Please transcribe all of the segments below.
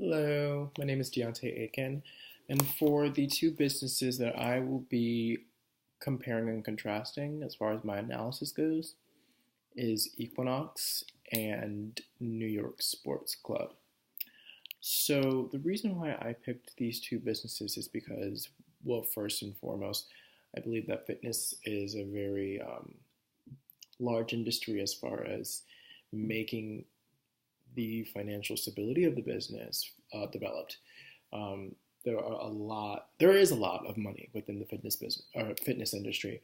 Hello, my name is Deontay Aiken, and for the two businesses that I will be comparing and contrasting as far as my analysis goes is Equinox and New York Sports Club. So the reason why I picked these two businesses is because, well, first and foremost, I believe that fitness is a very large industry as far as making the financial stability of the business developed. Um, there is a lot of money within the fitness business or fitness industry,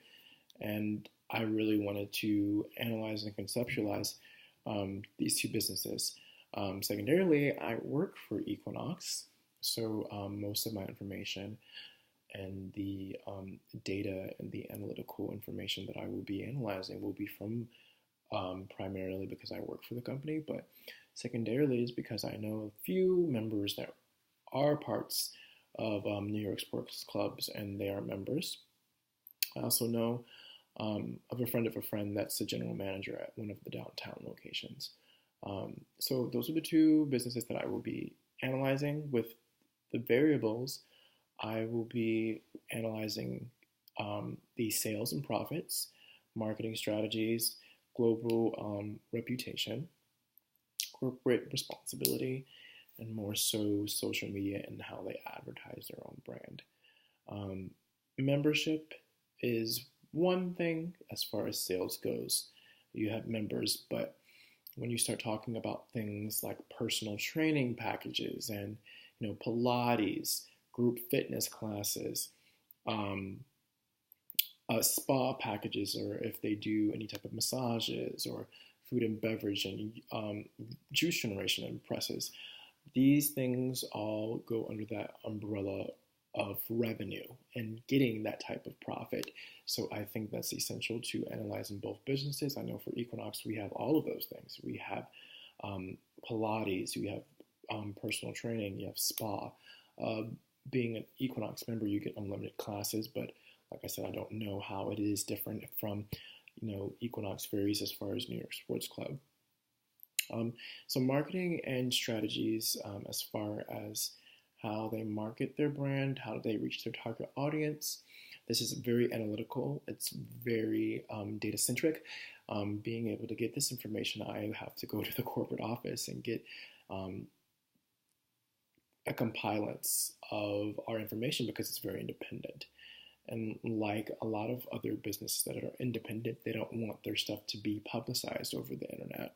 and I really wanted to analyze and conceptualize these two businesses. Secondarily, I work for Equinox, so most of my information and the data and the analytical information that I will be analyzing will be from primarily because I work for the company, but secondarily is because I know a few members that are parts of New York sports clubs and they are members. I also know of a friend that's the general manager at one of the downtown locations. So those are the two businesses that I will be analyzing. With the variables, I will be analyzing the sales and profits, marketing strategies, global reputation, corporate responsibility, and more so social media and how they advertise their own brand. Um, Membership is one thing as far as sales goes. You have members, but when you start talking about things like personal training packages and Pilates, group fitness classes, um, spa packages, or if they do any type of massages or food and beverage and juice generation and presses. These things all go under that umbrella of revenue and getting that type of profit. So I think that's essential to analyze in both businesses. I know for Equinox, we have all of those things. We have Pilates, we have personal training, you have spa. Being an Equinox member, you get unlimited classes, but like I said, I don't know how it is different from, Equinox varies as far as New York Sports Club. So marketing and strategies as far as how they market their brand, how do they reach their target audience. This is very analytical. It's very data centric. Being able to get this information, I have to go to the corporate office and get a compilance of our information because it's very independent. And like a lot of other businesses that are independent, they don't want their stuff to be publicized over the internet.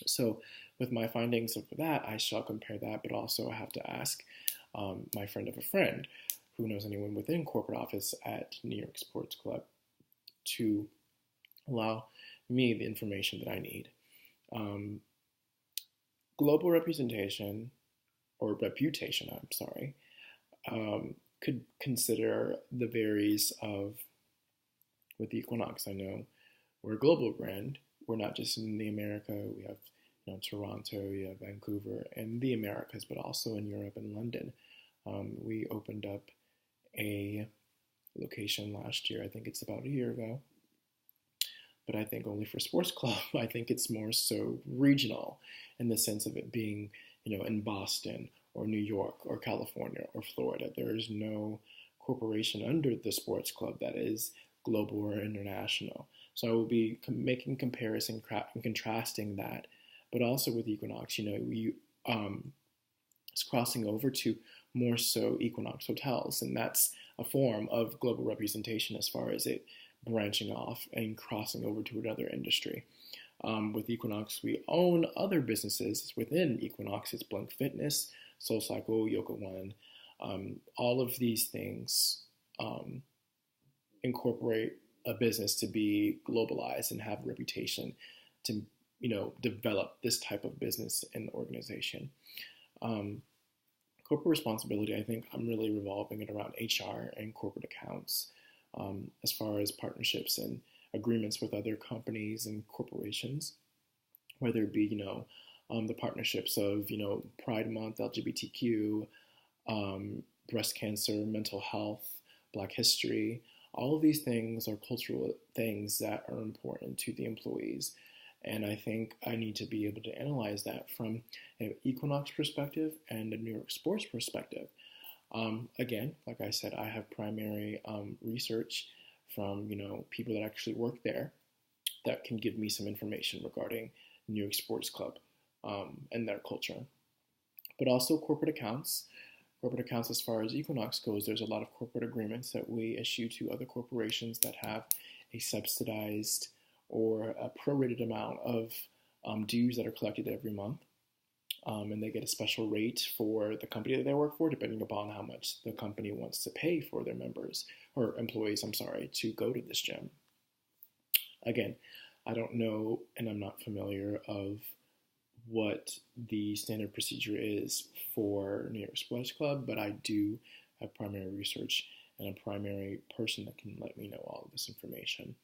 So with my findings of that, I shall compare that, but also I have to ask my friend of a friend who knows anyone within corporate office at New York Sports Club to allow me the information that I need. Global representation or reputation, I'm sorry, could consider the varies of, with Equinox, I know we're a global brand. We're not just in the America. We have Toronto, we have Vancouver, and the Americas, but also in Europe and London. We opened up a location last year. I think it's about a year ago. But I think only for sports club. I think it's more so regional in the sense of it being, in Boston or New York or California or Florida. There is no corporation under the sports club that is global or international. So I will be making comparison and contrasting that, but also with Equinox, it's crossing over to more so Equinox hotels, and that's a form of global representation as far as it branching off and crossing over to another industry. With Equinox, we own other businesses within Equinox. It's Blink Fitness, SoulCycle, Yoga One. All of these things incorporate a business to be globalized and have a reputation to, develop this type of business and organization. Corporate responsibility, I think I'm really revolving it around HR and corporate accounts as far as partnerships and agreements with other companies and corporations, whether it be, the partnerships of, Pride Month, LGBTQ, breast cancer, mental health, Black history. All of these things are cultural things that are important to the employees. And I think I need to be able to analyze that from an Equinox perspective and a New York sports perspective. Again, like I said, I have primary research from people that actually work there that can give me some information regarding New York Sports Club and their culture. But also corporate accounts. Corporate accounts, as far as Equinox goes, there's a lot of corporate agreements that we issue to other corporations that have a subsidized or a prorated amount of dues that are collected every month. And they get a special rate for the company that they work for, depending upon how much the company wants to pay for their members or employees, to go to this gym. Again, I don't know, and I'm not familiar of what the standard procedure is for New York Sports Club, but I do have primary research and a primary person that can let me know all of this information.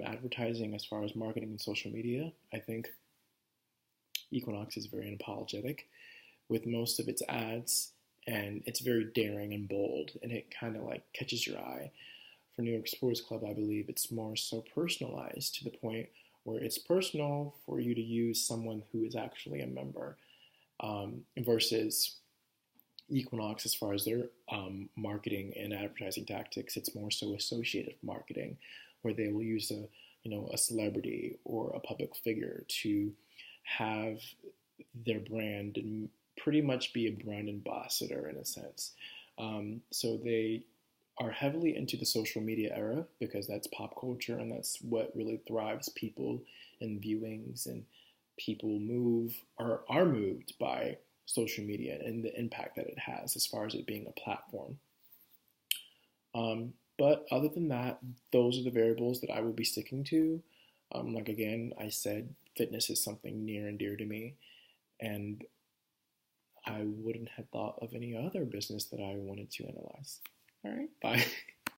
Advertising, as far as marketing and social media, I think Equinox is very unapologetic with most of its ads, and it's very daring and bold, and it kind of like catches your eye. For New York Sports Club, I believe it's more so personalized to the point where it's personal for you to use someone who is actually a member, versus Equinox, as far as their marketing and advertising tactics. It's more so associative marketing, where they will use a celebrity or a public figure to have their brand and pretty much be a brand ambassador in a sense. So they are heavily into the social media era because that's pop culture and that's what really thrives people in viewings, and people move or are moved by social media and the impact that it has as far as it being a platform. But other than that, those are the variables that I will be sticking to. Like again, I said, fitness is something near and dear to me, and I wouldn't have thought of any other business that I wanted to analyze. All right, bye.